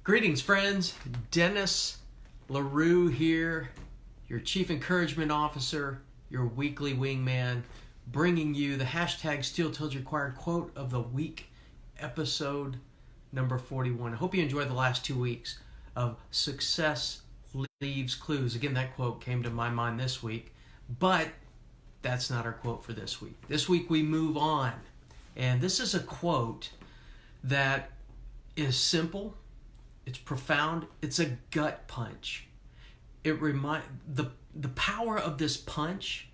Greetings, friends. Dennis LaRue here, your Chief Encouragement Officer, your weekly wingman, bringing you the hashtag steeltoesrequired quote of the week, episode number 41. I hope you enjoyed the last 2 weeks of Success Leaves Clues. Again, that quote came to my mind this week, but that's not our quote for this week. This week we move on, and this is a quote that is simple. It's profound. It's a gut punch. The power of this punch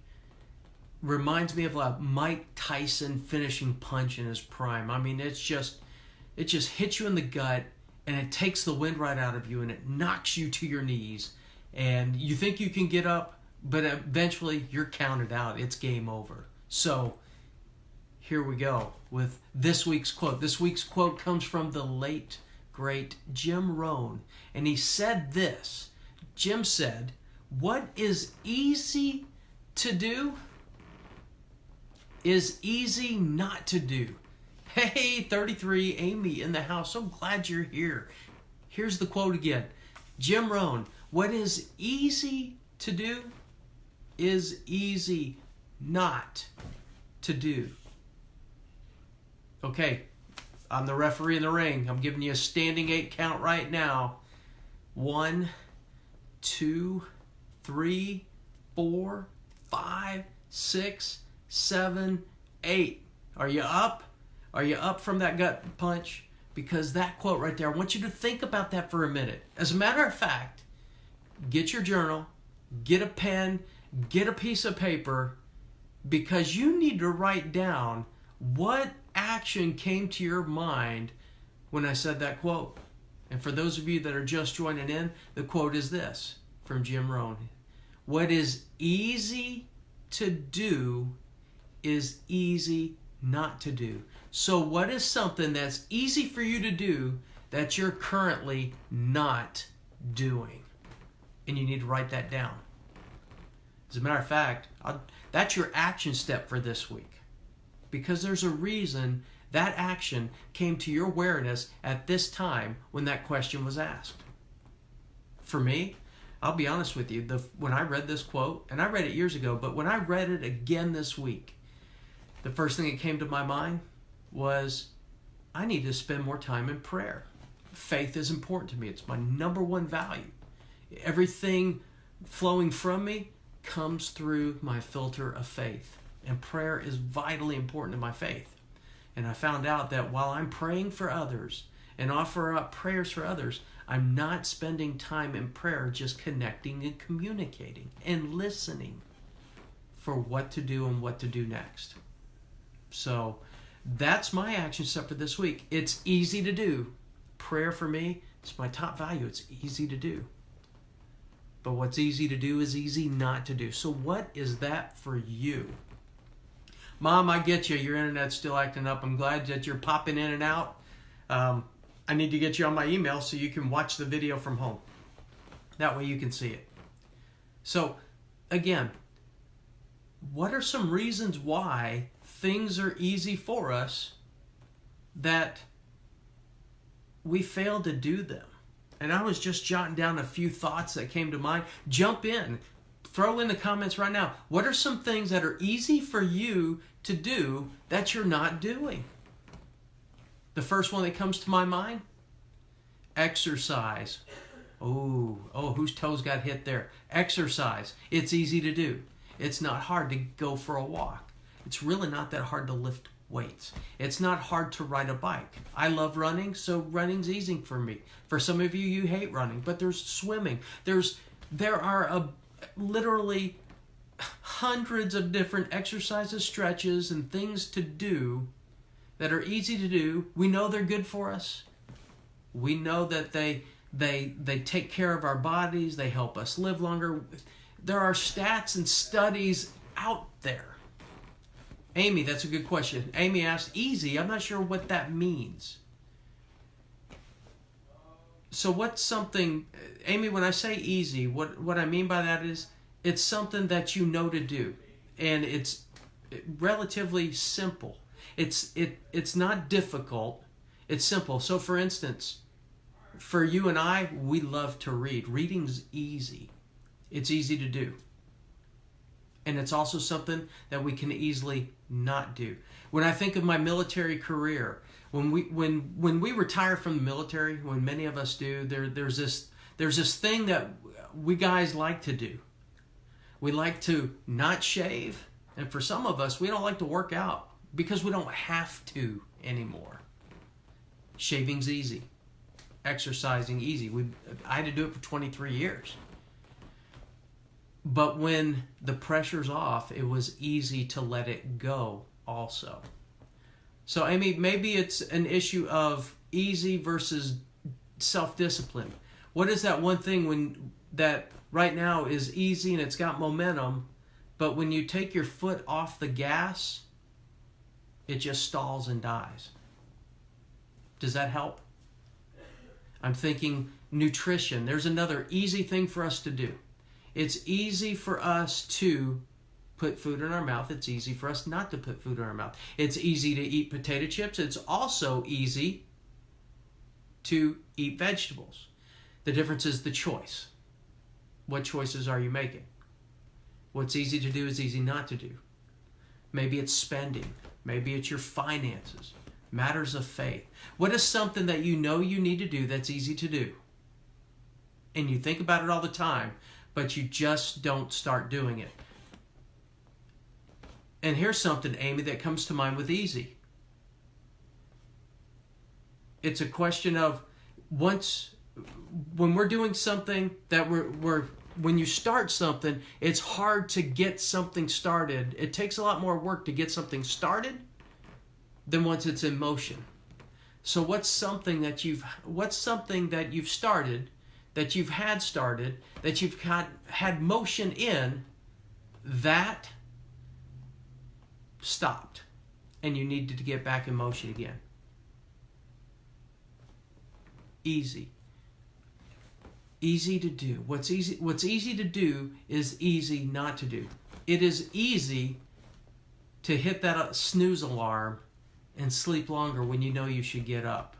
reminds me of a Mike Tyson finishing punch in his prime. I mean, it just hits you in the gut, and it takes the wind right out of you, and it knocks you to your knees, and you think you can get up, but eventually you're counted out. It's game over. So here we go with this week's quote. This week's quote comes from the late great Jim Rohn, and he said this. Jim said, "What is easy to do is easy not to do." Hey, 33, Amy in the house. So glad you're here. Here's the quote again. Jim Rohn, "What is easy to do is easy not to do." Okay, I'm the referee in the ring. I'm giving you a standing 8 count right now. 1, 2, 3, 4, 5, 6, 7, 8. Are you up? Are you up from that gut punch? Because that quote right there, I want you to think about that for a minute. As a matter of fact, get your journal, get a pen, get a piece of paper, because you need to write down what action came to your mind when I said that quote. And for those of you that are just joining in, the quote is this from Jim Rohn. "What is easy to do is easy not to do." So what is something that's easy for you to do that you're currently not doing? And you need to write that down. As a matter of fact, that's your action step for this week. Because there's a reason that action came to your awareness at this time when that question was asked. For me, I'll be honest with you, when I read this quote, and I read it years ago, but when I read it again this week, the first thing that came to my mind was, I need to spend more time in prayer. Faith is important to me. It's my number one value. Everything flowing from me comes through my filter of faith. And prayer is vitally important to my faith. And I found out that while I'm praying for others and offer up prayers for others, I'm not spending time in prayer just connecting and communicating and listening for what to do and what to do next. So that's my action step for this week. It's easy to do. Prayer for me, it's my top value. It's easy to do. But what's easy to do is easy not to do. So what is that for you? Mom, I get you. Your internet's still acting up. I'm glad that you're popping in and out. I need to get you on my email so you can watch the video from home. That way you can see it. So, again, what are some reasons why things are easy for us that we fail to do them? And I was just jotting down a few thoughts that came to mind. Jump in. Throw in the comments right now. What are some things that are easy for you to do that you're not doing? The first one that comes to my mind, exercise. Oh, whose toes got hit there? Exercise. It's easy to do. It's not hard to go for a walk. It's really not that hard to lift weights. It's not hard to ride a bike. I love running, so running's easy for me. For some of you, you hate running, but there's swimming. There are literally hundreds of different exercises, stretches, and things to do that are easy to do. We know they're good for us. We know that they take care of our bodies. They help us live longer. There are stats and studies out there. Amy, that's a good question. Amy asked, easy. I'm not sure what that means. So what's something, Amy, when I say easy, what I mean by that is it's something that you know to do. And it's relatively simple. It's not difficult. It's simple. So for instance, for you and I, we love to read. Reading's easy. It's easy to do. And it's also something that we can easily not do. When I think of my military career, when we retire from the military, when many of us do, there's this thing that we guys like to do. We like to not shave, and for some of us, we don't like to work out because we don't have to anymore. Shaving's easy. Exercising easy. I had to do it for 23 years. But when the pressure's off, it was easy to let it go also. So, Amy, maybe it's an issue of easy versus self-discipline. What is that one thing that right now is easy and it's got momentum, but when you take your foot off the gas, it just stalls and dies? Does that help? I'm thinking nutrition. There's another easy thing for us to do. It's easy for us to put food in our mouth. It's easy for us not to put food in our mouth. It's easy to eat potato chips. It's also easy to eat vegetables. The difference is the choice. What choices are you making? What's easy to do is easy not to do. Maybe it's spending. Maybe it's your finances. Matters of faith. What is something that you know you need to do that's easy to do? And you think about it all the time, but you just don't start doing it. And here's something, Amy, that comes to mind with easy. It's a question of when we're doing something that when you start something, it's hard to get something started. It takes a lot more work to get something started than once it's in motion. So what's something that you've started, that you've had started, that you've had motion in, that stopped and you needed to get back in motion again? Easy. Easy to do. What's easy to do is easy not to do. It is easy to hit that snooze alarm and sleep longer when you know you should get up.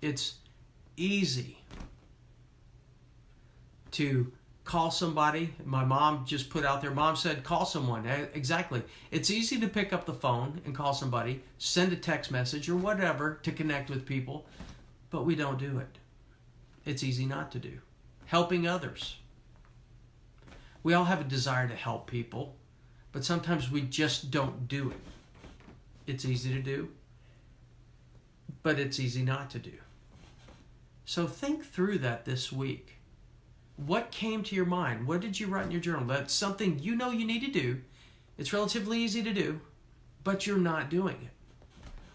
It's easy to call somebody. My mom just put out there, Mom said, call someone. Exactly. It's easy to pick up the phone and call somebody, send a text message or whatever to connect with people, but we don't do it. It's easy not to do. Helping others. We all have a desire to help people, but sometimes we just don't do it. It's easy to do, but it's easy not to do. So think through that this week. What came to your mind? What did you write in your journal? That's something you know you need to do. It's relatively easy to do, but you're not doing it.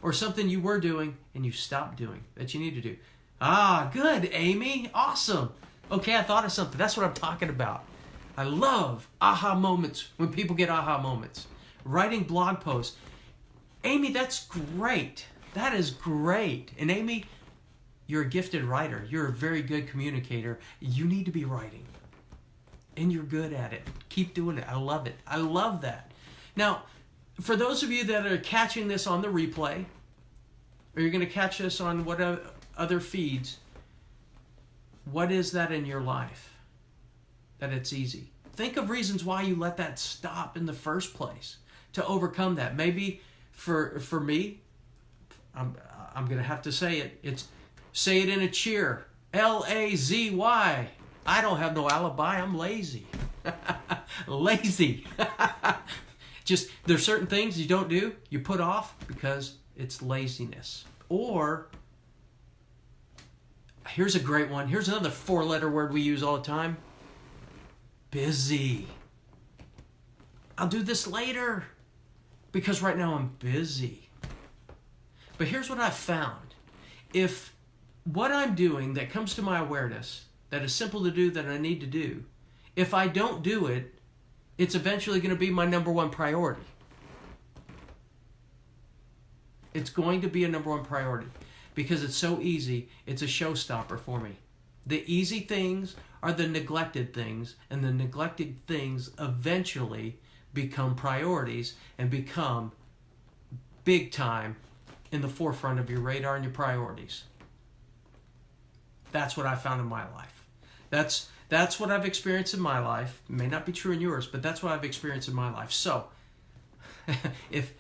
Or something you were doing and you stopped doing that you need to do. Ah, good, Amy. Awesome. Okay, I thought of something. That's what I'm talking about. I love aha moments when people get aha moments. Writing blog posts. Amy, that's great. That is great. And Amy, you're a gifted writer. You're a very good communicator. You need to be writing. And you're good at it. Keep doing it. I love it. I love that. Now, for those of you that are catching this on the replay, or you're going to catch this on what other feeds, what is that in your life that it's easy? Think of reasons why you let that stop in the first place to overcome that. Maybe for me, I'm going to have to say it. It's say it in a cheer. L-A-Z-Y. I don't have no alibi. I'm lazy. Lazy. Just there's certain things you don't do, you put off because it's laziness. Or here's a great one. Here's another 4-letter word we use all the time. Busy. I'll do this later because right now I'm busy. But here's what I've found. If what I'm doing that comes to my awareness, that is simple to do, that I need to do, if I don't do it, it's eventually going to be my number one priority. It's going to be a number one priority because it's so easy. It's a showstopper for me. The easy things are the neglected things, and the neglected things eventually become priorities and become big time in the forefront of your radar and your priorities. That's what I found in my life. That's what I've experienced in my life. It may not be true in yours, but that's what I've experienced in my life. So, if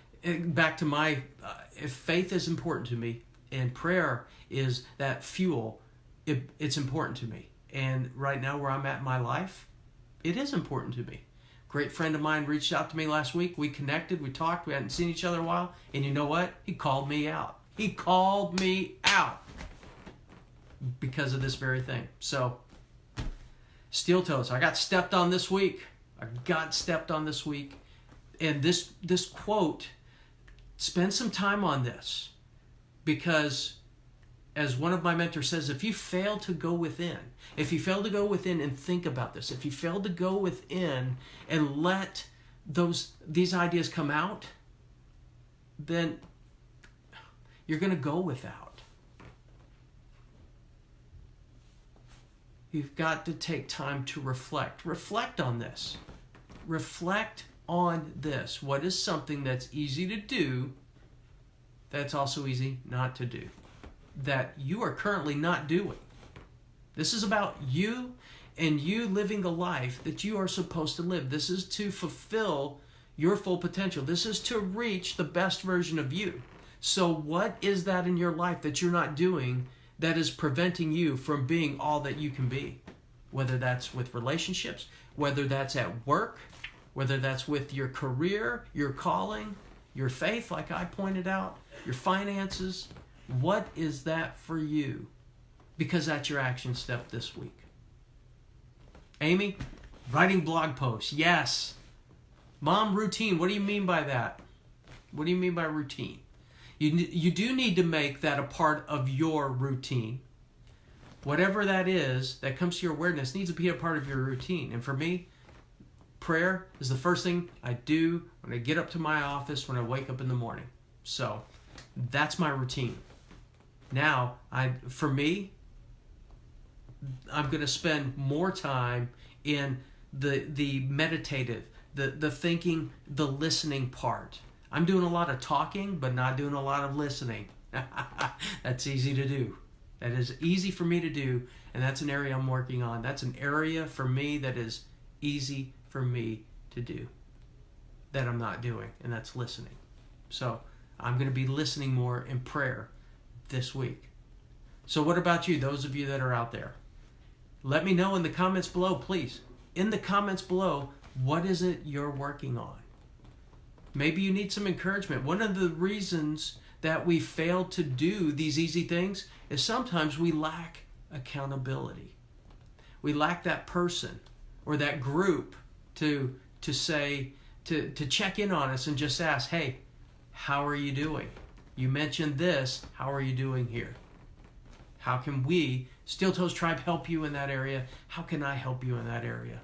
faith is important to me and prayer is that fuel, it's important to me. And right now where I'm at in my life, it is important to me. Great friend of mine reached out to me last week. We connected, we talked, we hadn't seen each other in a while. And you know what? He called me out. He called me out because of this very thing. So, steel toes. I got stepped on this week. And this quote, spend some time on this, because as one of my mentors says, if you fail to go within and think about this, if you fail to go within and let these ideas come out, then you're going to go without. You've got to take time to reflect. Reflect on this. Reflect on this. What is something that's easy to do that's also easy not to do, that you are currently not doing? This is about you and you living the life that you are supposed to live. This is to fulfill your full potential. This is to reach the best version of you. So what is that in your life that you're not doing that is preventing you from being all that you can be? Whether that's with relationships, whether that's at work, whether that's with your career, your calling, your faith, like I pointed out, your finances. What is that for you? Because that's your action step this week. Amy, writing blog posts. Yes. Mom, routine. What do you mean by that? What do you mean by routine? You do need to make that a part of your routine. Whatever that is that comes to your awareness needs to be a part of your routine. And for me, prayer is the first thing I do when I get up to my office, when I wake up in the morning. So that's my routine. Now, for me, I'm going to spend more time in the meditative, the thinking, the listening part. I'm doing a lot of talking, but not doing a lot of listening. That's easy to do. That is easy for me to do, and that's an area I'm working on. That's an area for me that is easy for me to do, that I'm not doing, and that's listening. So I'm going to be listening more in prayer this week. So what about you, those of you that are out there? Let me know in the comments below, please. In the comments below, what is it you're working on? Maybe you need some encouragement. One of the reasons that we fail to do these easy things is sometimes we lack accountability. We lack that person or that group to say, to check in on us and just ask, hey, how are you doing? You mentioned this. How are you doing here? How can we, Steel Toes Tribe, help you in that area? How can I help you in that area?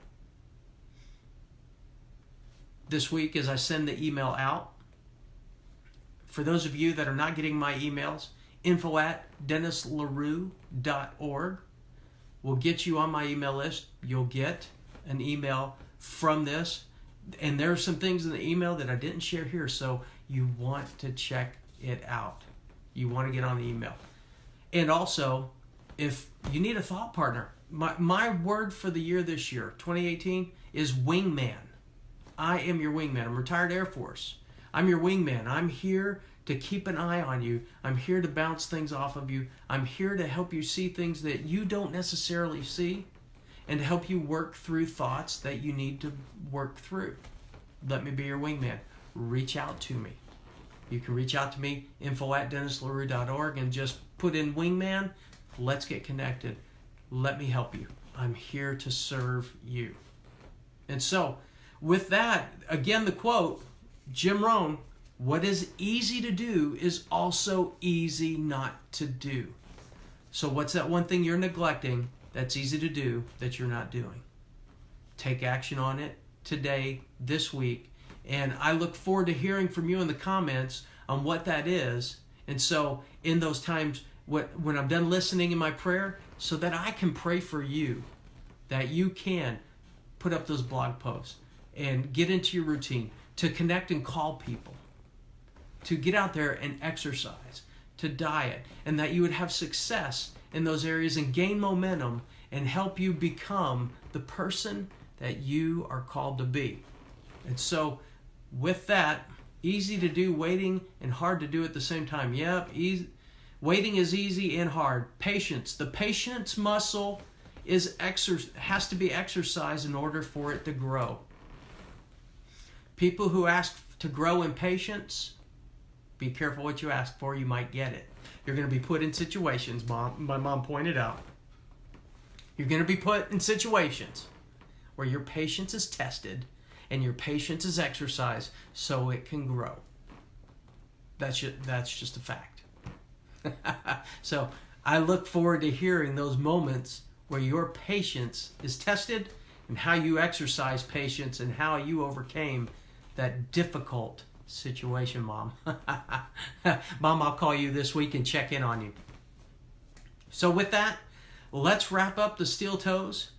This week, as I send the email out, for those of you that are not getting my emails, info@dennislarue.org will get you on my email list. You'll get an email from this. And there are some things in the email that I didn't share here, so you want to check it out. You want to get on the email. And also, if you need a thought partner, my word for the year this year, 2018, is wingman. I am your wingman. I'm retired Air Force. I'm your wingman. I'm here to keep an eye on you. I'm here to bounce things off of you. I'm here to help you see things that you don't necessarily see, and to help you work through thoughts that you need to work through. Let me be your wingman. Reach out to me. You can reach out to me, info@dennislarue.org, and just put in wingman. Let's get connected. Let me help you. I'm here to serve you. And so, with that, again, the quote, Jim Rohn, what is easy to do is also easy not to do. So what's that one thing you're neglecting that's easy to do that you're not doing? Take action on it today, this week, and I look forward to hearing from you in the comments on what that is. And so in those times, when I'm done listening in my prayer, so that I can pray for you, that you can put up those blog posts and get into your routine, to connect and call people, to get out there and exercise, to diet, and that you would have success in those areas and gain momentum and help you become the person that you are called to be. And so with that, easy to do waiting and hard to do at the same time. Yep, easy. Waiting is easy and hard. Patience. The patience muscle has to be exercised in order for it to grow. People who ask to grow in patience, be careful what you ask for, you might get it. You're going to be put in situations, my mom pointed out. You're going to be put in situations where your patience is tested and your patience is exercised so it can grow. That's just a fact. So I look forward to hearing those moments where your patience is tested and how you exercise patience and how you overcame that difficult situation, Mom. Mom, I'll call you this week and check in on you. So with that, let's wrap up the Steel Toes,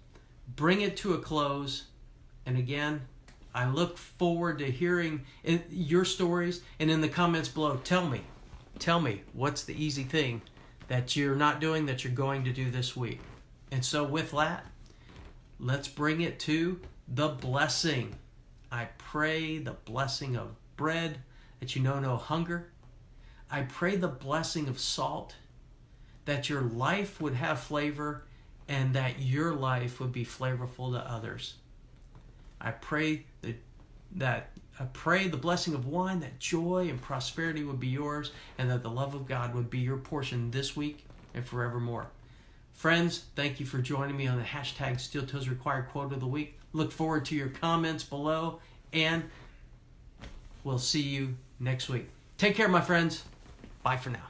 bring it to a close. And again, I look forward to hearing your stories, and in the comments below, tell me what's the easy thing that you're not doing that you're going to do this week. And so with that, let's bring it to the blessing. I pray the blessing of bread, that you know no hunger. I pray the blessing of salt, that your life would have flavor and that your life would be flavorful to others. I pray the blessing of wine, that joy and prosperity would be yours, and that the love of God would be your portion this week and forevermore. Friends, thank you for joining me on the hashtag steeltoesrequired quote of the week. Look forward to your comments below, and we'll see you next week. Take care, my friends. Bye for now.